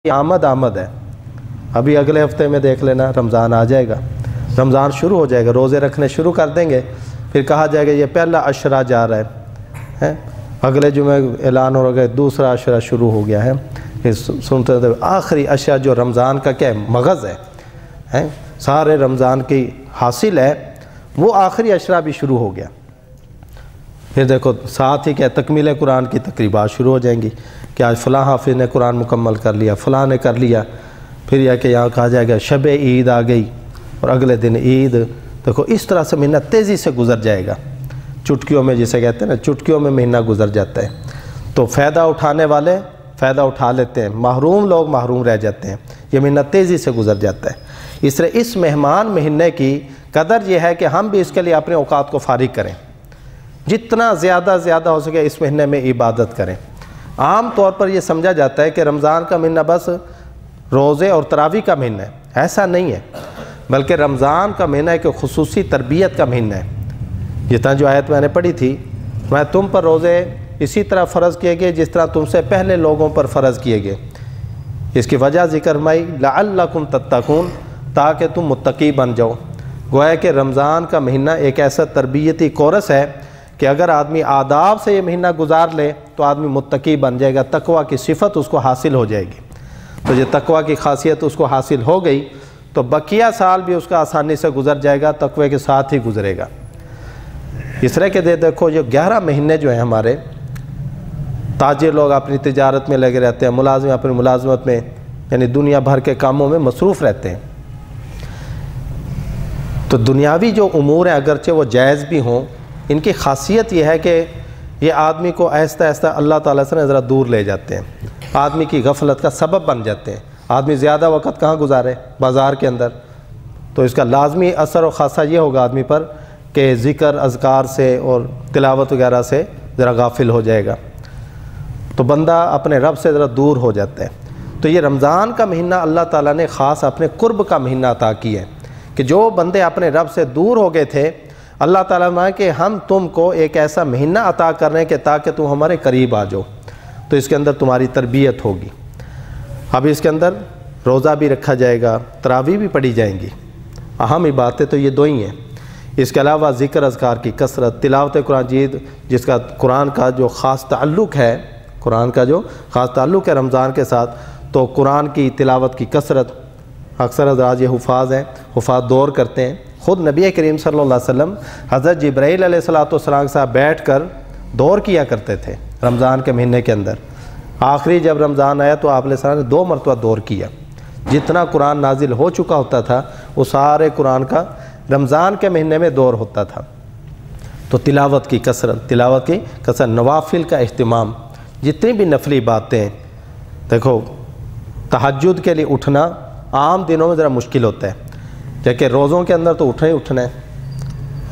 आमद है। अभी अगले हफ्ते में देख लेना रमज़ान आ जाएगा, रमज़ान शुरू हो जाएगा, रोज़े रखने शुरू कर देंगे, फिर कहा जाएगा ये पहला अशरा जा रहा है, अगले जुमे ऐलान हो गया दूसरा अशरा शुरू हो गया है। फिर सुनते थे आखिरी अशरा जो रमज़ान का क्या है, मगज़ है, सारे रमज़ान की हासिल है, वो आखिरी अशरा भी शुरू हो गया। फिर देखो साथ ही क्या तकमील कुरान की तकरीबात शुरू हो जाएंगी कि आज फ़लाँ हाफिज़ ने कुरान मुकम्मल कर लिया, फ़लाँ ने कर लिया। फिर यह कि यहाँ कहा जाएगा शब ईद आ गई और अगले दिन ईद। देखो इस तरह से महीना तेज़ी से गुज़र जाएगा, चुटकियों में जिसे कहते हैं ना, चुटकियों में महीना गुज़र जाता है। तो फ़ायदा उठाने वाले फ़ायदा उठा लेते हैं, महरूम लोग महरूम रह जाते हैं। ये महीना तेज़ी से गुज़र जाता है। इसलिए इस मेहमान महीने की कदर यह है कि हम भी इसके लिए अपने औकात को फारिग करें, जितना ज़्यादा हो सके इस महीने में इबादत करें। आम तौर पर यह समझा जाता है कि रमज़ान का महीना बस रोज़े और तरावी का महीना है, ऐसा नहीं है, बल्कि रमज़ान का महीना एक खुसूसी तरबियत का महीना है। जितना जो आयत मैंने पढ़ी थी, मैं तुम पर रोज़े इसी तरह फ़र्ज़ किए गए जिस तरह तुमसे पहले लोगों पर फ़र्ज़ किए गए। इसकी वजह ज़िक्र फरमाई लअल्लकुम तत्तकून, ताकि तुम मुत्तकी बन जाओ। गोया कि रमज़ान का महीना एक ऐसा तरबियती कोर्स है कि अगर आदमी आदाब से ये महीना गुजार ले तो आदमी मुत्तकी बन जाएगा, तकवा की सिफत उसको हासिल हो जाएगी। तो ये तकवा की खासियत उसको हासिल हो गई तो बकिया साल भी उसका आसानी से गुजर जाएगा, तकवे के साथ ही गुजरेगा। इस तरह के देखो ये 11 महीने जो हैं हमारे, ताजिर लोग अपनी तिजारत में लगे रहते हैं, मुलाजिम अपनी मुलाजमत में, यानी दुनिया भर के कामों में मसरूफ़ रहते हैं। तो दुनियावी जो उमूर हैं अगरचे वो जायज़ भी हों, इनकी खासियत यह है कि ये आदमी को आहिस्ता आहिस्ता अल्लाह ताला से ज़रा दूर ले जाते हैं, आदमी की गफलत का सबब बन जाते हैं। आदमी ज़्यादा वक़्त कहाँ गुजारे, बाज़ार के अंदर, तो इसका लाजमी असर और ख़ासा ये होगा आदमी पर कि ज़िक्र अज़कार से और तिलावत वगैरह से ज़रा गाफिल हो जाएगा, तो बंदा अपने रब से ज़रा दूर हो जाता है। तो ये रमज़ान का महीना अल्लाह ताला ने ख़ास अपने कुर्ब का महीना अता किया है कि जो बंदे अपने रब से दूर हो गए थे, अल्लाह ताला ने कि हम तुमको एक ऐसा महीना अता कर रहे हैं कि ताकि तुम हमारे करीब आ जाओ, तो इसके अंदर तुम्हारी तरबियत होगी। अब इसके अंदर रोज़ा भी रखा जाएगा, तरावी भी पढ़ी जाएंगी। अहम इबादतें तो ये दो ही हैं। इसके अलावा ज़िक्र अज़कार की कसरत, तिलावत कुरान जीद, जिसका कुरान का जो ख़ास ताल्लुक़ है, कुरान का जो ख़ास ताल्लुक़ है रमज़ान के साथ, तो कुरान की तिलावत की कसरत। अक्सर हज़रात ये हुफ़ाज़ हैं, हुफ़ाज़ दौर करते हैं। ख़ुद नबी करीम सल्लल्लाहु अलैहि वसल्लम हज़रत जिब्राईल अलैहिस्सलाम के साथ बैठ कर दौर किया करते थे रमज़ान के महीने के अंदर। आखिरी जब रमज़ान आया तो आप ने 2 मरतबा दौर किया। जितना कुरान नाजिल हो चुका होता था वो सारे कुरान का रमज़ान के महीने में दौर होता था। तो तिलावत की कसरत, नवाफिल का अहतमाम, जितनी भी नफली बातें, देखो तहज्जुद के लिए उठना आम दिनों में ज़रा मुश्किल होता है, जबकि रोज़ों के अंदर तो उठना ही उठना है।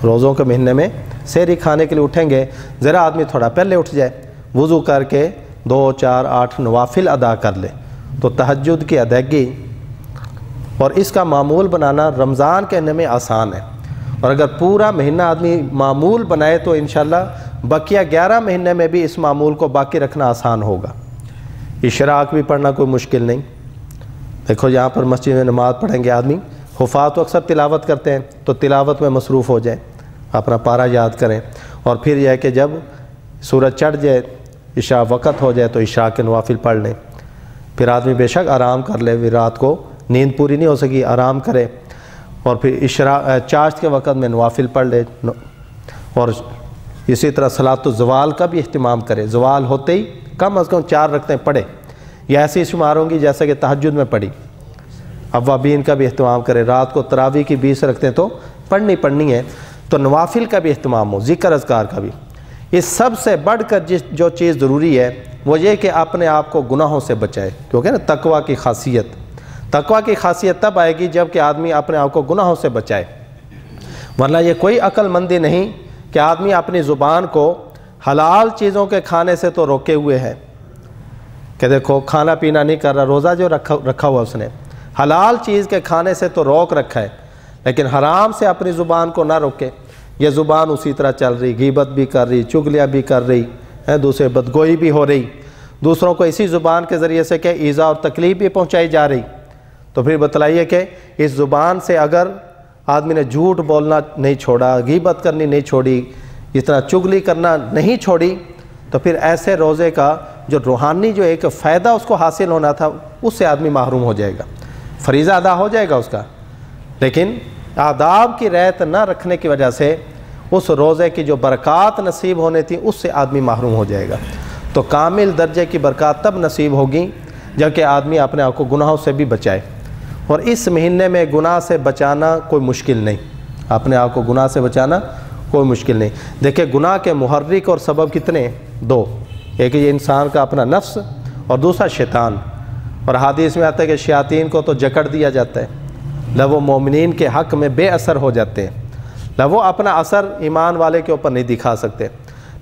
रोज़ों के महीने में सहरी खाने के लिए उठेंगे, ज़रा आदमी थोड़ा पहले उठ जाए, वज़ू करके 2, 4, 8 नवाफिल अदा कर ले, तो तहज्जुद की अदायगी और इसका मामूल बनाना रमज़ान के महीने में आसान है। और अगर पूरा महीना आदमी मामूल बनाए तो इंशाअल्लाह बकिया 11 महीने में भी इस मामूल को बाकी रखना आसान होगा। इशराक भी पढ़ना कोई मुश्किल नहीं। देखो यहाँ पर मस्जिद में नमाज़ पढ़ेंगे आदमी, हुफ़ात तो अक्सर तिलावत करते हैं, तो तिलावत में मसरूफ़ हो जाए, अपना पारा याद करें, और फिर यह है कि जब सूरज चढ़ जाए, इशा वक़्त हो जाए, तो इशा के नवाफिल पढ़ लें। फिर आदमी बेशक आराम कर ले, फिर रात को नींद पूरी नहीं हो सकी, आराम करे, और फिर चाश्त के वक़्त में नवाफिल पढ़ ले। और इसी तरह सलातो ज़वाल का भी अहतमाम करे, ज़वाल होते ही कम अज़ कम 4 रकअतें पढ़े, या ऐसी शुमार होंगी जैसे कि तहज्जुद में पढ़ी। अव्वाबीन का भी अहतमाम करे, रात को तरावी की 20 रकअतें तो पढ़नी है, तो नवाफिल का भी अहतमाम हो, ज़िक्र अज़कार का भी। इस सब से बढ़कर जो चीज़ ज़रूरी है वो ये कि अपने आप को गुनाहों से बचाए, क्योंकि ना तकवा की खासियत तब आएगी जब कि आदमी अपने आप को गुनाहों से बचाए। वरना ये कोई अक्लमंदी नहीं कि आदमी अपनी ज़ुबान को हलाल चीज़ों के खाने से तो रोके हुए है, कि देखो खाना पीना नहीं कर रहा, रोज़ा जो रखा हुआ उसने, हलाल चीज़ के खाने से तो रोक रखा है, लेकिन हराम से अपनी ज़ुबान को ना रोके। ये ज़ुबान उसी तरह चल रही, गीबत भी कर रही, चुगलियाँ भी कर रही है, दूसरे बदगोई भी हो रही, دوسروں کو اسی زبان کے ذریعے سے کہ ایذا اور تکلیف بھی پہنچائی جا رہی، تو پھر بتلائیے کہ اس زبان سے اگر آدمی نے جھوٹ بولنا نہیں چھوڑا، غیبت کرنی نہیں چھوڑی، اتنا چغلی کرنا نہیں چھوڑی، تو پھر ایسے روزے کا جو روحانی جو ایک فائدہ اس کو حاصل ہونا تھا اس سے آدمی محروم ہو جائے گا۔ فریضہ ادا ہو جائے گا اس کا، لیکن آداب کی رعایت نہ رکھنے کی وجہ سے اس روزے کی جو برکات نصیب ہونے تھی اس سے آدمی محروم ہو جائے گا۔ تو کامل درجے کی برکات تب نصیب ہوگی جبکہ آدمی اپنے آپ کو گناہوں سے بھی بچائے، اور اس مہینے میں گناہ سے بچانا کوئی مشکل نہیں، اپنے آپ کو گناہ سے بچانا کوئی مشکل نہیں۔ دیکھیں گناہ کے محرک اور سبب کتنے؟ دو، ایک یہ انسان کا اپنا نفس اور دوسرا شیطان، اور حدیث میں آتا ہے کہ شیاطین کو تو جکڑ دیا جاتا ہے، لو مومنین کے حق میں بے اثر ہو جاتے ہیں، لو اپنا اثر ایمان والے کے اوپر نہیں دکھا سکتے۔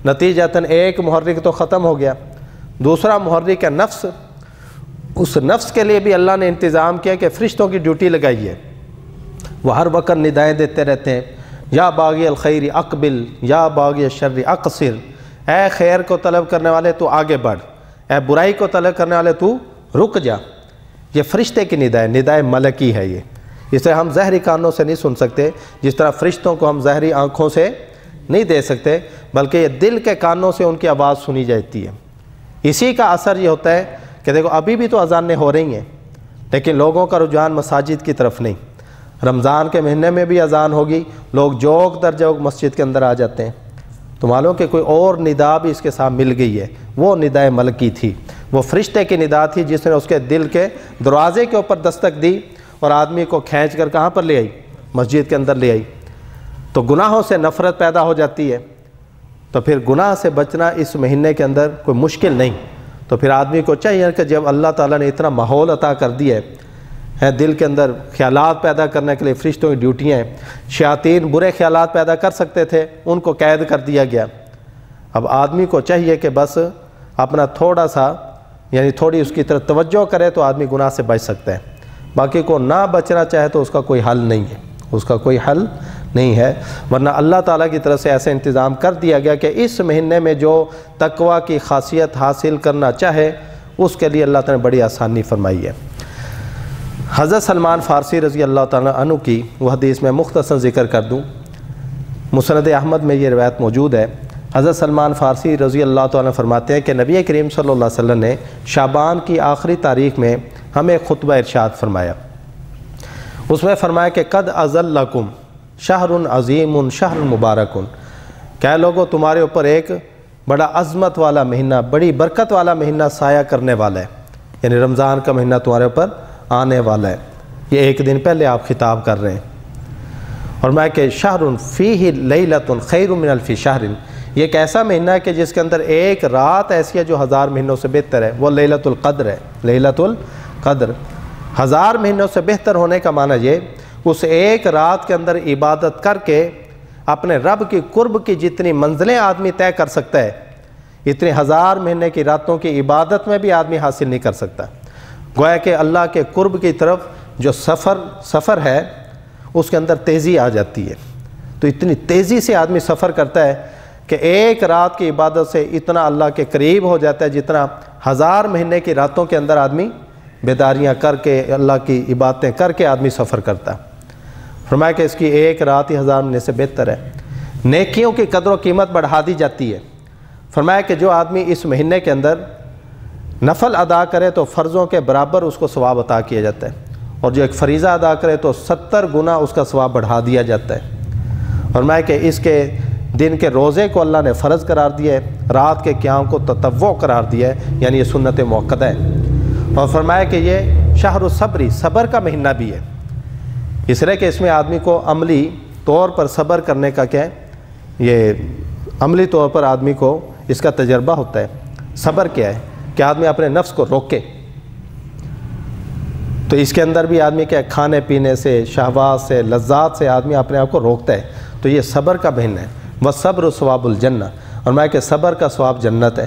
نتیجتاً ایک محرک تو ختم ہو گیا، دوسرا محرک ہے نفس۔ اس نفس کے لیے بھی اللہ نے انتظام کیا کہ فرشتوں کی ڈیوٹی لگائی ہے، وہ ہر وقت ندائیں دیتے رہتے ہیں، یا باغی الخیر اقبل یا باغی الشر اقصر، اے خیر کو طلب کرنے والے تو آگے بڑھ، اے برائی کو طلب کرنے والے تو رک جا۔ یہ فرشتے کی ندائیں ملکی ہے، یہ اسے ہم ظاہری کانوں سے نہیں سن سکتے، جس طرح فرشتوں کو ہم ظاہری آنکھوں سے نہیں دے سکتے، بلکہ یہ دل کے کانوں سے ان کی آواز سنی جاتی ہے۔ اسی کا اثر یہ ہوتا ہے کہ دیکھو ابھی بھی تو اذانیں ہو رہی ہیں، لیکن لوگوں کا رجحان مساجد کی طرف نہیں۔ رمضان کے مہینے میں بھی اذان ہوگی، لوگ جوگ در جوگ مسجد کے اندر آ جاتے ہیں، تو معلوم کہ کوئی اور ندا بھی اس کے ساتھ مل گئی ہے، وہ ندائے ملکی تھی، وہ فرشتے کی ندا تھی جس نے اس کے دل کے دروازے کے اوپر دستک دی اور آدمی کو کھینچ کر کہاں پر لے آئی؟ مسجد کے اندر لے آئی۔ تو گناہوں سے نفرت پیدا ہو جاتی ہے، تو پھر گناہ سے بچنا اس مہینے کے اندر کوئی مشکل نہیں۔ تو پھر آدمی کو چاہیے کہ جب اللہ تعالیٰ نے اتنا ماحول عطا کر دیا ہے، دل کے اندر خیالات پیدا کرنے کے لیے فرشتوں کی ڈیوٹیاں ہیں، شیاطین برے خیالات پیدا کر سکتے تھے، ان کو قید کر دیا گیا۔ اب آدمی کو چاہیے کہ بس اپنا تھوڑا سا یعنی تھوڑی اس کی طرف توجہ کرے تو آدمی گناہ سے بچ سکتا ہے، باقی کو نہ بچنا چاہے تو اس کا کوئی حل نہیں ہے، اس کا کوئی حل نہیں ہے۔ ورنہ اللہ تعالیٰ کی طرف سے ایسے انتظام کر دیا گیا کہ اس مہینے میں جو تقویٰ کی خاصیت حاصل کرنا چاہے اس کے لیے اللہ تعالیٰ نے بڑی آسانی فرمائی ہے۔ حضرت سلمان فارسی رضی اللہ تعالیٰ عنہ کی وہ حدیث میں مختصر ذکر کر دوں، مسند احمد میں یہ روایت موجود ہے۔ حضرت سلمان فارسی رضی اللہ تعالیٰ فرماتے ہیں کہ نبی کریم صلی اللہ علیہ وسلم نے شعبان کی آخری تاریخ میں ہمیں خطبہ ارشاد فرمایا، اس میں فرمایا کہ قد اذلکم شہر عظیم شہر مبارک، کیا لوگوں تمہارے اوپر ایک بڑا عظمت والا مہینہ، بڑی برکت والا مہینہ سایہ کرنے والا ہے، یعنی رمضان کا مہینہ تمہارے اوپر آنے والا ہے۔ یہ ایک دن پہلے آپ خطاب کر رہے ہیں، اور میں کہ شہر فیہ لیلۃ خیر من الف شہر، یہ ایک ایسا مہینہ ہے کہ جس کے اندر ایک رات ایسی ہے جو 1000 مہینوں سے بہتر ہے، وہ لیلۃ القدر ہے۔ لیلۃ القدر 1000 مہینوں سے بہتر ہونے کا معنی یہ، اس ایک رات کے اندر عبادت کر کے اپنے رب کی قرب کی جتنی منزلیں آدمی طے کر سکتا ہے، اتنی 1000 مہینے کی راتوں کی عبادت میں بھی آدمی حاصل نہیں کر سکتا۔ گویا کہ اللہ کے قرب کی طرف جو سفر ہے اس کے اندر تیزی آ جاتی ہے، تو اتنی تیزی سے آدمی سفر کرتا ہے کہ ایک رات کی عبادت سے اتنا اللہ کے قریب ہو جاتا ہے جتنا 1000 مہینے کی راتوں کے اندر آدمی بیداریاں کر کے اللہ کی عبادتیں کر کے آدمی سفر کرتا ہے۔ فرمایا کہ اس کی ایک رات ہی 1000 مہینے سے بہتر ہے۔ نیکیوں کی قدر و قیمت بڑھا دی جاتی ہے۔ فرمایا کہ جو آدمی اس مہینے کے اندر نفل ادا کرے تو فرضوں کے برابر اس کو ثواب عطا کیا جاتا ہے، اور جو ایک فریضہ ادا کرے تو 70 گنا اس کا ثواب بڑھا دیا جاتا ہے۔ فرمایا کہ اس کے دن کے روزے کو اللہ نے فرض قرار دیا ہے، رات کے قیام کو تطوع قرار دیا ہے، یعنی یہ سنت موقدہ ہے۔ اور فرمایا کہ یہ شہر الصبری، صبر کا مہینہ بھی ہے، اس لیے کہ اس میں آدمی کو عملی طور پر صبر کرنے کا کیا ہے، یہ عملی طور پر آدمی کو اس کا تجربہ ہوتا ہے۔ صبر کیا ہے کہ آدمی اپنے نفس کو روکے، تو اس کے اندر بھی آدمی کیا کھانے پینے سے، شہوات سے، لذات سے آدمی اپنے آپ کو روکتا ہے، تو یہ صبر کا مہینہ ہے۔ وَالصَّبْرُ ثواب الجنہ، اور میں کہ صبر کا ثواب جنت ہے۔